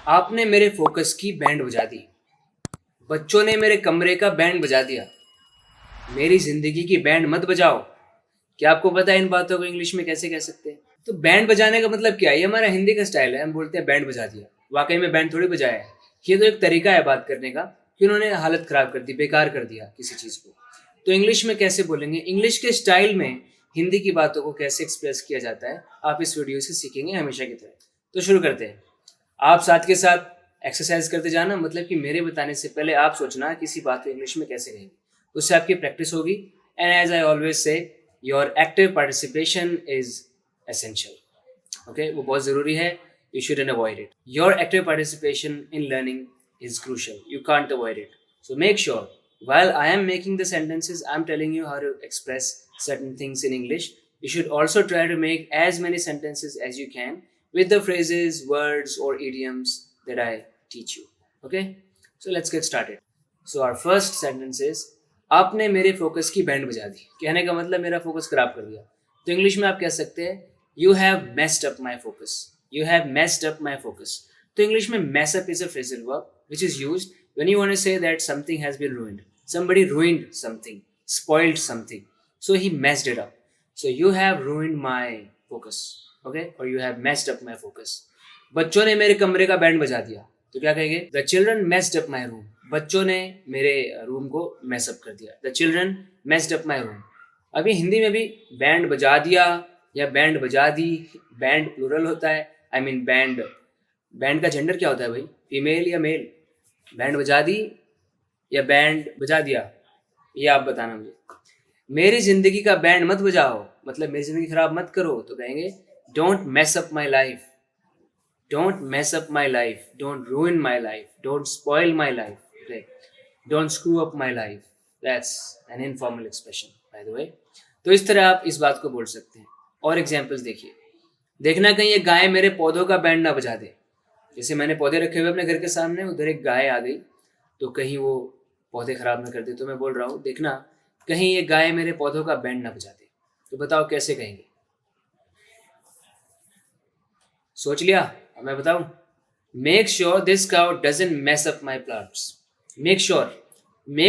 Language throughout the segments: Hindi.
आपने मेरे फोकस की बैंड बजा दी। बच्चों ने मेरे कमरे का बैंड बजा दिया। मेरी जिंदगी की बैंड मत बजाओ। क्या आपको पता है इन बातों को इंग्लिश में कैसे कह सकते हैं? तो बैंड बजाने का मतलब क्या है? ये हमारा हिंदी का स्टाइल है, हम बोलते हैं बैंड बजा दिया। वाकई में बैंड थोड़ी बजाया है। ये तो एक तरीका है बात करने का कि उन्होंने हालत खराब कर दी, बेकार कर दिया किसी चीज को। तो इंग्लिश में कैसे बोलेंगे? इंग्लिश के स्टाइल में हिंदी की बातों को कैसे एक्सप्रेस किया जाता है, आप इस वीडियो से सीखेंगे हमेशा की तरह। तो शुरू करते हैं। आप साथ के साथ एक्सरसाइज करते जाना, मतलब कि मेरे बताने से पहले आप सोचना किसी बात को इंग्लिश में कैसे कहेंगे। उससे आपकी प्रैक्टिस होगी। And as I always say, your active participation is essential. Okay, वो बहुत ज़रूरी है। You shouldn't avoid it. Your active participation in learning is crucial. You can't avoid it. So make sure while I am making the sentences, I'm telling you how to express certain things in English. You should also try to make as many sentences as you can with the phrases, words, or idioms that I teach you. Okay? So let's get started. So our first sentence is, आपने मेरे फोकस की बैंड बजा दी। कहने का मतलब मेरा फोकस खराब कर दिया। तो इंग्लिश में आप कह सकते हैं, You have messed up my focus. You have messed up my focus. तो इंग्लिश में mess up is a phrasal verb which is used when you want to say that something has been ruined. Somebody ruined something, spoiled something. So he messed it up. So you have ruined my focus. Okay? Or you have messed up my focus. बच्चों ने मेरे कमरे का बैंड बजा दिया। तो क्या कहेंगे? The children messed up my room. बच्चों ने मेरे रूम को mess up कर दिया। The children messed up my room. अभी हिंदी में भी बैंड बजा दिया या बैंड बजा दी, बैंड प्लूरल होता है। आई मीन बैंड का जेंडर क्या होता है भाई? फीमेल या मेल? बैंड बजा दी या बैंड बजा दिया, ये आप बताना मुझे। मेरी जिंदगी का बैंड मत बजाओ, मतलब मेरी जिंदगी खराब मत करो। तो कहेंगे don't mess up my life, don't mess up my life, don't रूइन my life, don't spoil my life, don't screw up my life. That's an informal expression by the way. तो इस तरह आप इस बात को बोल सकते हैं। और एग्जाम्पल्स देखिए। देखना कहीं ये गाय मेरे पौधों का बैंड ना बजा दे। जैसे मैंने पौधे रखे हुए अपने घर के सामने, उधर एक गाय आ गई तो कहीं वो पौधे खराब ना कर दे। तो मैं बोल रहा हूँ, देखना कहीं ये गाय मेरे पौधों का बैंड ना बजा दे। तो बताओ कैसे कहेंगे? सोच लिया? अब मैं बताऊं। Make sure this cow doesn't mess up my plants. Make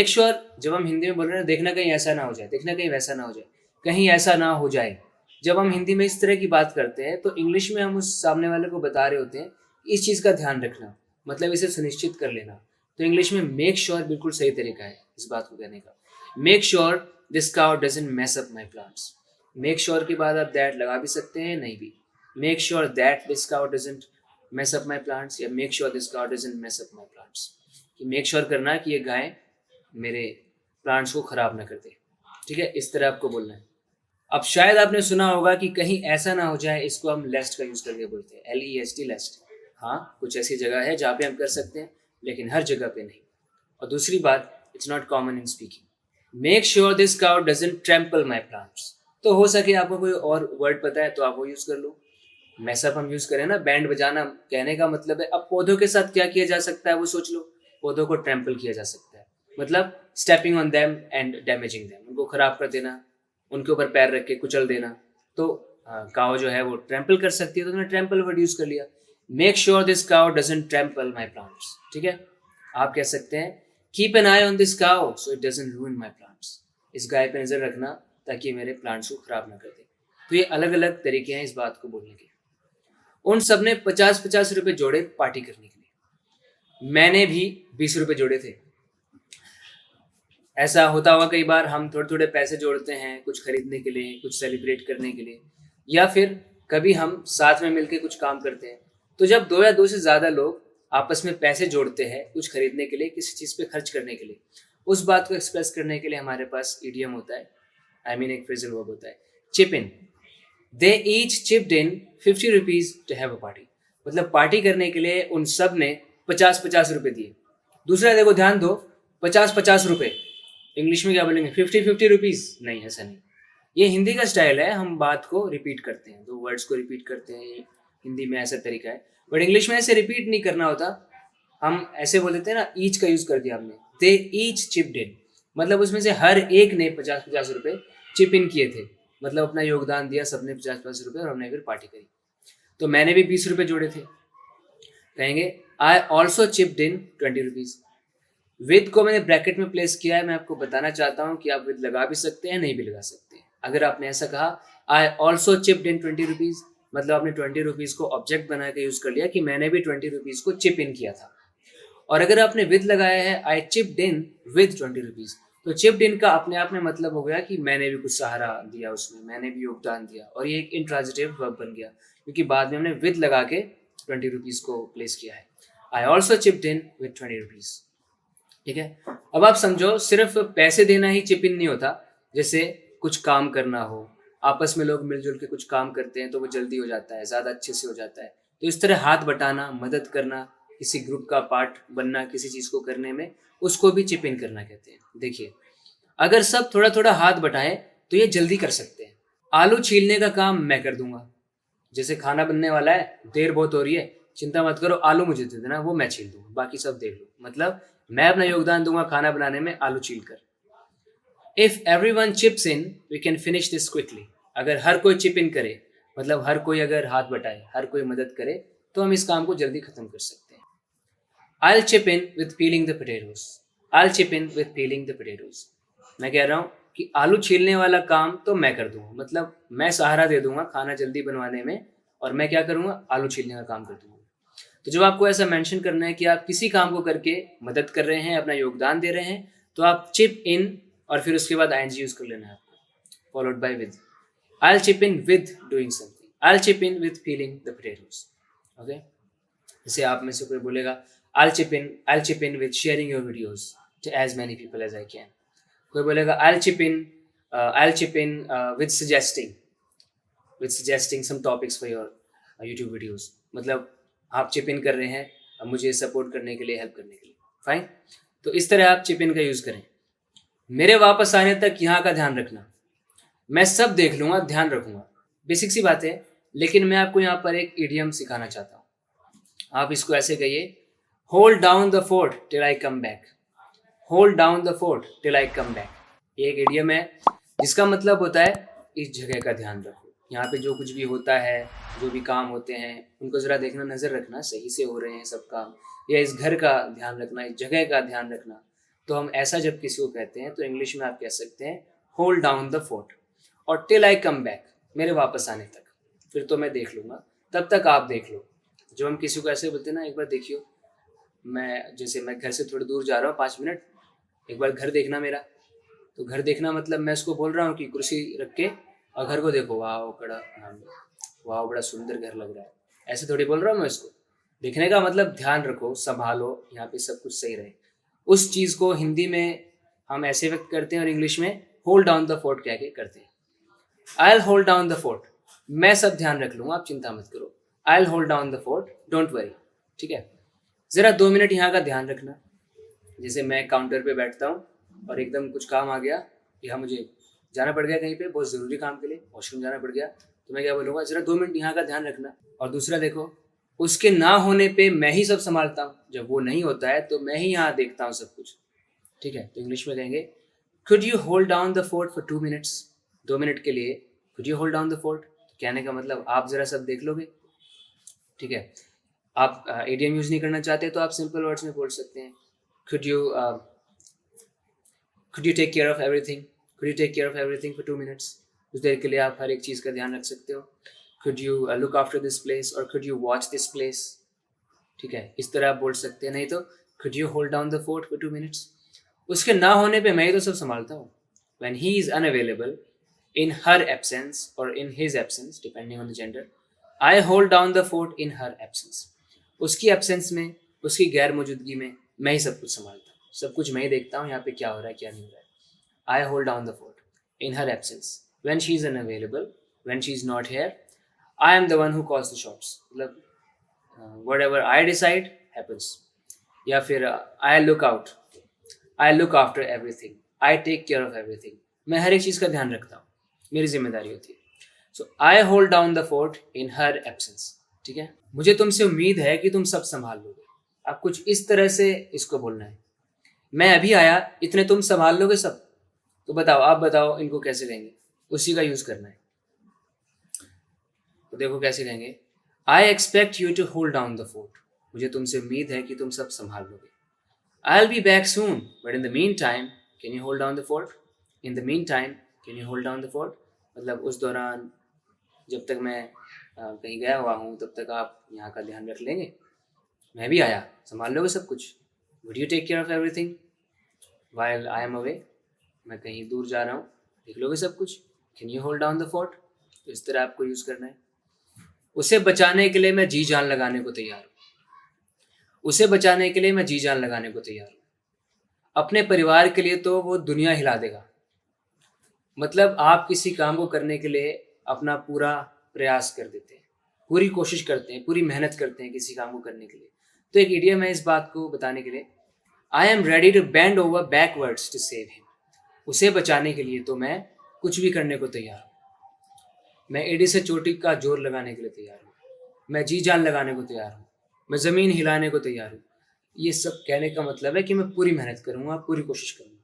sure जब हम हिंदी में बोल रहे हैं, देखना कहीं ऐसा ना हो जाए, देखना कहीं वैसा ना हो जाए, कहीं ऐसा ना हो जाए। जब हम हिंदी में इस तरह की बात करते हैं तो इंग्लिश में हम उस सामने वाले को बता रहे होते हैं इस चीज़ का ध्यान रखना, मतलब इसे सुनिश्चित कर लेना। तो इंग्लिश में मेक श्योर बिल्कुल सही तरीका है इस बात को कहने का। Make sure this cow doesn't mess up my plants. Make sure के बाद आप दैट लगा भी सकते हैं, नहीं भी। Make sure that this cow doesn't mess up my plants, या make sure this cow doesn't mess up my plants. कि मेक श्योर करना है कि ये गाय मेरे प्लांट्स को खराब ना कर दे। ठीक है, इस तरह आपको बोलना है। अब शायद आपने सुना होगा कि कहीं ऐसा ना हो जाए, इसको हम लेस्ट का यूज करके बोलते हैं, LEST, लेस्ट। हाँ, कुछ ऐसी जगह है जहाँ पे हम कर सकते हैं, लेकिन हर जगह पे नहीं। और दूसरी बात, it's not common in speaking. Make sure this cow doesn't trample my plants. तो हो सके आपको कोई और वर्ड पता है तो आप वो यूज कर लो। मैसअप हम यूज करें ना, बैंड बजाना कहने का मतलब है। अब पौधों के साथ क्या किया जा सकता है वो सोच लो। पौधों को ट्रैम्पल किया जा सकता है, मतलब stepping on them and damaging them, उनको खराब कर देना, उनके ऊपर पैर रख के कुचल देना। तो काव जो है वो ट्रैम्पल कर सकती है, तो उन्होंने ट्रैम्पल वर्ड यूज कर लिया। Make sure this cow doesn't trample my plants. ठीक है, आप कह सकते हैं keep an I on this cow so it doesn't रूइन my plants. इस गाय पे नजर रखना ताकि मेरे प्लांट्स को खराब ना कर दे। तो ये अलग अलग तरीके हैं इस बात को बोलने के। उन सब ने 50-50 रुपए जोड़े पार्टी करने के लिए। मैंने भी 20 रुपए जोड़े थे। ऐसा होता होगा कई बार, हम थोड़े थोड़े पैसे जोड़ते हैं कुछ खरीदने के लिए, कुछ सेलिब्रेट करने के लिए, या फिर कभी हम साथ में मिलकर कुछ काम करते हैं। तो जब 2 या 2 से ज़्यादा लोग आपस में पैसे जोड़ते हैं कुछ खरीदने के लिए, किसी चीज़ पे खर्च करने के लिए, उस बात को एक्सप्रेस करने के लिए हमारे पास इडियम होता है। आई मीन एक फ्रेजल वर्ब होता है, chip in. They each chipped in 50 rupees to have a party. मतलब पार्टी करने के लिए उन सब ने 50-50 रुपए दिए। दूसरा देखो, ध्यान दो, 50-50 रुपए। इंग्लिश में क्या बोलेंगे? 50-50 रुपीज? नहीं, ऐसा नहीं। ये हिंदी का स्टाइल है, हम बात को रिपीट करते हैं, 2 वर्ड्स को रिपीट करते हैं। ये हिंदी में ऐसा तरीका है, बट इंग्लिश में ऐसे रिपीट नहीं करना होता। हम ऐसे बोल देते हैं ना, ईच का यूज कर दिया हमने। दे ईच चिप्ड इन, मतलब उसमें से हर एक ने 50-50 रुपए चिप इन किए थे, मतलब अपना योगदान दिया सबने 50-50 रुपए, और हमने फिर पार्टी करी। तो मैंने भी 20 रुपए जोड़े थे। कहेंगे I also chipped in 20 rupees. With को मैंने ब्रैकेट में प्लेस किया है, मैं आपको बताना चाहता हूँ कि आप विद लगा भी सकते हैं, नहीं भी लगा सकते हैं। अगर आपने ऐसा कहा I also chipped in 20 rupees, मतलब आपने 20 रुपीज़ को ऑब्जेक्ट बना के यूज़ कर लिया कि मैंने भी 20 रुपीज़ को चिप इन किया था। और अगर आपने विद लगाया है आई चिप्ड इन विद 20 रुपीज़, तो चिप्ड इन का अपने आप में मतलब हो गया कि मैंने भी कुछ सहारा दिया उसमें, मैंने भी योगदान दिया, और ये एक इंट्रांजिटिव वर्ब बन गया क्योंकि बाद में हमने विद लगा के 20 रुपीज़ को प्लेस किया है। I also chipped in with 20 rupees. ठीक है, अब आप समझो सिर्फ पैसे देना ही चिप इन नहीं होता, जैसे कुछ काम करना हो, आपस में लोग मिलजुल के कुछ काम करते हैं तो वो जल्दी हो जाता है, ज़्यादा अच्छे से हो जाता है। तो इस तरह हाथ बटाना, मदद करना, किसी ग्रुप का पार्ट बनना, किसी चीज़ को करने में, उसको भी चिप इन करना कहते हैं। देखिए, अगर सब थोड़ा थोड़ा हाथ बटाएं तो ये जल्दी कर सकते हैं। आलू छीलने का काम मैं कर दूंगा, जैसे खाना बनने वाला है, देर बहुत हो रही है, चिंता मत करो, आलू मुझे दे देना, वो मैं छील दूंगा, बाकी सब देख लो। मतलब मैं अपना योगदान दूंगा खाना बनाने में आलू छील कर। If everyone chips in we can finish this quickly. अगर हर कोई चिप इन करे, मतलब हर कोई अगर हाथ बटाए, हर कोई मदद करे, तो हम इस काम को जल्दी खत्म कर सकते हैं। I'll chip in with peeling the potatoes. I'll chip in with peeling the potatoes. मैं कह रहा हूँ कि आलू छीलने वाला काम तो मैं कर दूंगा, मतलब मैं सहारा दे दूंगा खाना जल्दी बनवाने में, और मैं क्या करूंगा, आलू छीलने का काम कर दूंगा। तो जब आपको ऐसा मेंशन करना है कि आप किसी काम को करके मदद कर रहे हैं, अपना योगदान दे रहे हैं, तो आप चिप इन और फिर उसके बाद आईएनजी यूज कर लेना है आपको, followed by with. I'll chip in with doing something. I'll chip in with peeling the potatoes. Okay? जैसे आप में से कोई बोलेगा I'll chip in with sharing your videos to as many people as I can. कोई बोलेगा I'll chip in with suggesting some topics for your YouTube videos. मतलब आप चिप इन कर रहे हैं मुझे सपोर्ट करने के लिए, हेल्प करने के लिए। फाइन, तो इस तरह आप चिप इन का यूज़ करें। मेरे वापस आने तक यहाँ का ध्यान रखना, मैं सब देख लूँगा, ध्यान रखूँगा। बेसिक सी बात है, लेकिन मैं आपको यहाँ पर एक इडियम सिखाना चाहता हूँ। आप इसको ऐसे कहिए, hold down the fort till I come back. Hold down the fort till I come back, ये एक इडियम है जिसका मतलब होता है इस जगह का ध्यान रखो। यहाँ पे जो कुछ भी होता है, जो भी काम होते हैं, उनको ज़रा देखना, नज़र रखना सही से हो रहे हैं सब काम, या इस घर का ध्यान रखना, इस जगह का ध्यान रखना। तो हम ऐसा जब किसी को कहते हैं तो इंग्लिश में आप कह सकते हैं होल्ड डाउन द फोर्ट, और टिल आई कम बैक, मेरे वापस आने तक, फिर तो मैं देख लूँगा, तब तक आप देख लो। जब हम किसी को ऐसे बोलते हैं ना, एक बार देखियो, मैं घर से थोड़ी दूर जा रहा हूँ 5 मिनट, एक बार घर देखना मेरा। तो घर देखना मतलब मैं उसको बोल रहा हूँ कि कुर्सी रख के और घर को देखो, वाह बड़ा सुंदर घर लग रहा है, ऐसे थोड़ी बोल रहा हूँ मैं उसको। देखने का मतलब ध्यान रखो, संभालो, यहाँ पे सब कुछ सही रहे। उस चीज़ को हिंदी में हम ऐसे व्यक्त करते हैं और इंग्लिश में होल्ड डाउन द फोर्ट कह के करते हैं। I'll hold down the fort, मैं सब ध्यान रख लूँगा, आप चिंता मत करो। I'll hold down the fort, don't worry। ठीक है, ज़रा 2 मिनट यहाँ का ध्यान रखना। जैसे मैं काउंटर पे बैठता हूँ और एकदम कुछ काम आ गया, यहाँ मुझे जाना पड़ गया कहीं पे बहुत ज़रूरी काम के लिए, वॉशरूम जाना पड़ गया, तो मैं क्या बोलूँगा, ज़रा 2 मिनट यहाँ का ध्यान रखना। और दूसरा देखो, उसके ना होने पे मैं ही सब संभालता हूँ, जब वो नहीं होता है तो मैं ही यहाँ देखता हूँ सब कुछ। ठीक है, तो इंग्लिश में कहेंगे could you hold down the fort for 2 minutes। 2 minute के लिए could you hold down the fort, कहने का मतलब आप ज़रा सब देख लोगे। ठीक है, आप एडियम यूज़ नहीं करना चाहते तो आप सिंपल वर्ड्स में बोल सकते हैं could you take care of everything, could you take care of everything for 2 minutes। उस देर के लिए आप हर एक चीज़ का ध्यान रख सकते हो। could you look after this place और could you watch this place। ठीक है, इस तरह आप बोल सकते हैं। नहीं तो could you hold down the fort for 2 minutes, उसके ना होने पे मैं ही तो सब संभालता हूँ। when he is unavailable, in her absence or in his absence depending on the gender, I hold down the fort in her absence। उसकी absence में, उसकी गैर मौजूदगी में मैं ही सब कुछ संभालता हूँ, सब कुछ मैं ही देखता हूँ यहाँ पे क्या हो रहा है क्या नहीं हो रहा है। I hold down the fort in her absence, when she is unavailable, when she is not here, I am the one who calls the shots। मतलब whatever I decide happens। या फिर I look after everything, I take care of everything, मैं हर एक चीज़ का ध्यान रखता हूँ, मेरी जिम्मेदारी होती है। सो I hold down the fort in her absence। ठीक है, मुझे तुमसे उम्मीद है कि तुम सब संभाल लोगे। अब कुछ इस तरह से इसको बोलना है, मैं अभी आया, इतने तुम संभाल लोगे सब। तो बताओ, आप बताओ इनको कैसे कहेंगे, उसी का यूज़ करना है। तो देखो कैसे कहेंगे, I expect you to hold down the fort। मुझे तुमसे उम्मीद है कि तुम सब संभाल लोगे। I'll be back soon, but in the meantime, can you hold down the fort? In the meantime, can you hold down the fort? मतलब उस दौरान जब तक मैं कहीं गया हुआ हूँ तब तक आप यहाँ का ध्यान रख लेंगे। मैं भी आया, संभाल लोगे सब कुछ। Would you take care of everything while I am away? मैं कहीं दूर जा रहा हूँ, देख लोगे सब कुछ। Can you hold down the fort? तो इस तरह आपको यूज़ करना है। उसे बचाने के लिए मैं जी जान लगाने को तैयार हूँ। उसे बचाने के लिए मैं जी जान लगाने को तैयार हूँ। अपने परिवार के लिए तो वो दुनिया हिला देगा। मतलब आप किसी काम को करने के लिए अपना पूरा प्रयास कर देते हैं, पूरी कोशिश करते हैं, पूरी मेहनत करते हैं किसी काम को करने के लिए। तो एक इडियम है इस बात को बताने के लिए, I am ready to bend over backwards to save him. उसे बचाने के लिए तो मैं कुछ भी करने को तैयार हूँ। मैं एड़ी से चोटी का जोर लगाने के लिए तैयार हूँ। मैं जी जान लगाने को तैयार हूँ। मैं ज़मीन हिलाने को तैयार हूँ। ये सब कहने का मतलब है कि मैं पूरी मेहनत करूँगा, पूरी कोशिश करूँगा।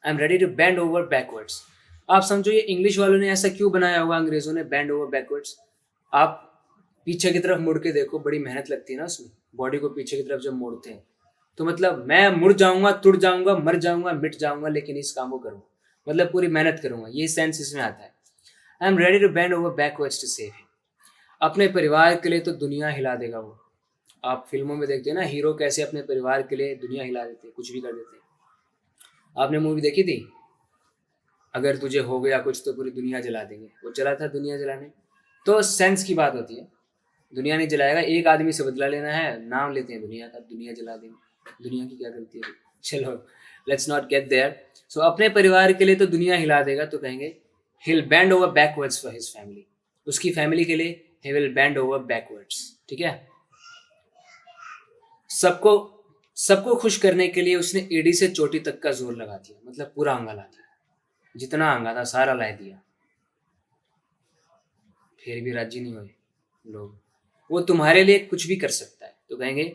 I am ready to bend over backwards. आप समझो ये इंग्लिश वालों ने ऐसा क्यों बनाया होगा, अंग्रेज़ों ने, बेंड ओवर बैकवर्ड्स। आप पीछे की तरफ मुड़ के देखो, बड़ी मेहनत लगती है ना उसमें, बॉडी को पीछे की तरफ जब मोड़ते हैं। तो मतलब मैं मुड़ जाऊँगा, तुड़ जाऊँगा, मर जाऊँगा, मिट जाऊँगा, लेकिन इस काम को करूँगा, मतलब पूरी मेहनत करूँगा। ये सेंस इसमें आता है। I am ready to bend over backwards to save him. अपने परिवार के लिए तो दुनिया हिला देगा वो। आप फिल्मों में देखते हैं ना, हीरो कैसे अपने परिवार के लिए दुनिया हिला देते हैं, कुछ भी कर देते हैं। आपने मूवी देखी थी अगर तुझे हो गया कुछ तो पूरी दुनिया जला देंगे? वो चला था दुनिया जलाने। तो सेंस की बात होती है, दुनिया नहीं जलाएगा, एक आदमी से बदला लेना है, नाम लेते हैं दुनिया का, दुनिया जला देंगे। दुनिया की क्या गलती है? चलो, लेट्स नॉट गेट देयर। सो अपने परिवार के लिए तो दुनिया हिला देगा, तो कहेंगे he'll bend over backwards for his family। उसकी फैमिली के लिए he will bend over backwards। ठीक है। सबको खुश करने के लिए उसने एड़ी से चोटी तक का जोर लगा दिया, मतलब पूरा अंगा ला दिया, जितना अंगा था सारा ला दिया। फिर भी राजी नहीं हुए लोग। वो तुम्हारे लिए कुछ भी कर सकता है, तो कहेंगे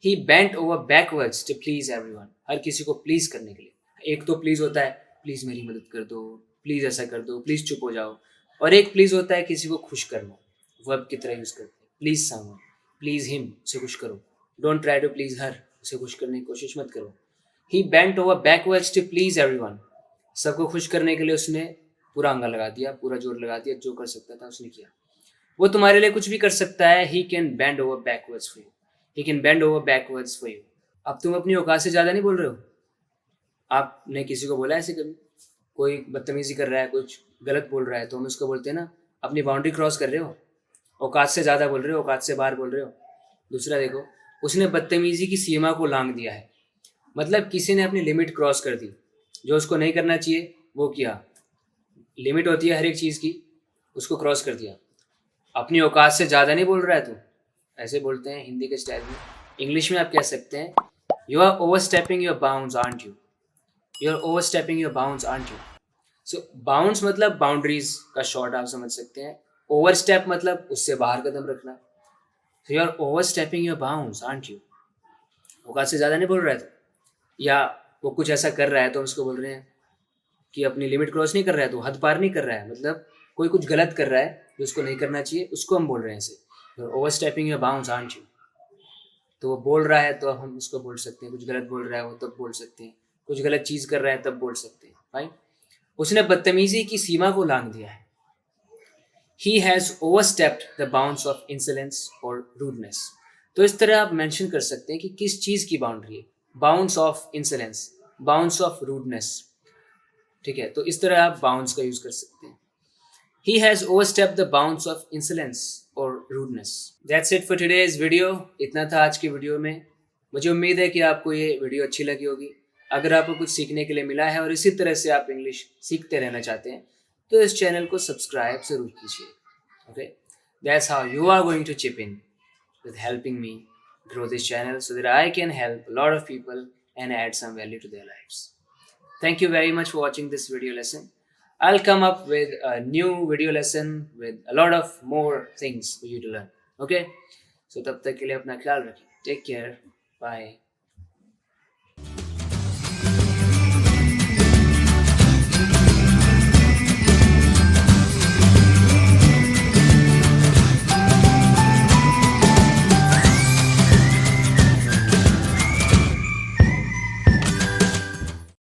he bent over backwards to please everyone। हर किसी को प्लीज करने के लिए। एक तो प्लीज होता है प्लीज मेरी मदद कर दो, प्लीज ऐसा कर दो, प्लीज चुप हो जाओ। और एक प्लीज होता है किसी को खुश करना, वर्ब की तरह यूज करते हैं, प्लीज समवन, प्लीज हिम, उसे खुश करो। Don't try to please her, उसे खुश करने की कोशिश मत करो। He bent over backwards to please everyone. सबको खुश करने के लिए उसने पूरा अंगा लगा दिया, पूरा जोर लगा दिया, जो कर सकता था उसने किया। वो तुम्हारे लिए कुछ भी कर सकता है। He can bend over backwards for you. He can bend over backwards for you. अब तुम अपनी औकात से ज़्यादा नहीं बोल रहे हो। आपने किसी को बोला ऐसे कभी? कोई बदतमीजी कर रहा है, कुछ गलत बोल रहा है, तो हम उसको बोलते हैं ना, अपनी बाउंड्री क्रॉस कर रहे हो, औकात से ज़्यादा बोल रहे हो, औकात से बाहर बोल रहे हो। दूसरा देखो, उसने बदतमीजी की सीमा को लांघ दिया है, मतलब किसी ने अपनी लिमिट क्रॉस कर दी, जो उसको नहीं करना चाहिए वो किया। लिमिट होती है हर एक चीज़ की, उसको क्रॉस कर दिया। अपनी औकात से ज़्यादा नहीं बोल रहा है तू, ऐसे बोलते हैं हिंदी के स्टाइल में। इंग्लिश में आप कह सकते हैं you are overstepping your bounds aren't you. You are overstepping your bounds aren't you. So bounds मतलब बाउंड्रीज का शॉर्ट आप समझ सकते हैं। ओवर स्टेप मतलब उससे बाहर कदम रखना। So you are overstepping your bounds aren't you. औकात से ज़्यादा नहीं बोल रहा है तो, या वो कुछ ऐसा कर रहा है तो हम उसको बोल रहे हैं कि अपनी लिमिट क्रॉस नहीं कर रहा है, तो हद पार नहीं कर रहा है, मतलब कोई कुछ गलत कर रहा है जो उसको नहीं करना चाहिए, उसको हम बोल रहे हैं ऐसे, over stepping your bounds aren't you. तो वो बोल रहा है तो हम उसको बोल सकते हैं, कुछ गलत बोल रहा है वो तब बोल सकते हैं, कुछ गलत चीज़ कर रहा है तब बोल सकते हैं। भाई उसने बदतमीजी की सीमा को लांघ दिया है। He has overstepped the bounds of insolence और रूडनेस। तो इस तरह आप मेंशन कर सकते हैं कि किस चीज़ की बाउंड्री है, bounds of insolence, bounds of rudeness. ठीक है, तो इस तरह आप बाउंड्स का यूज़ कर सकते हैं। He has overstepped the bounds of insolence or rudeness. That's it for today's video. इतना था आज की वीडियो में। मुझे उम्मीद है कि आपको ये वीडियो अच्छी लगी होगी। अगर आपको कुछ सीखने के लिए मिला है और इसी तरह से आप इंग्लिश सीखते रहना चाहते हैं तो इस चैनल को सब्सक्राइब ज़रूर कीजिए। Okay? That's how you are going to chip in with helping me grow this channel so that I can help a lot of people and add some value to their lives. Thank you very much for watching this video lesson. I'll come up with a new video lesson with a lot of more things for you to learn. Okay? So तब तक के लिए अपना ख्याल रखिए. Take care. Bye.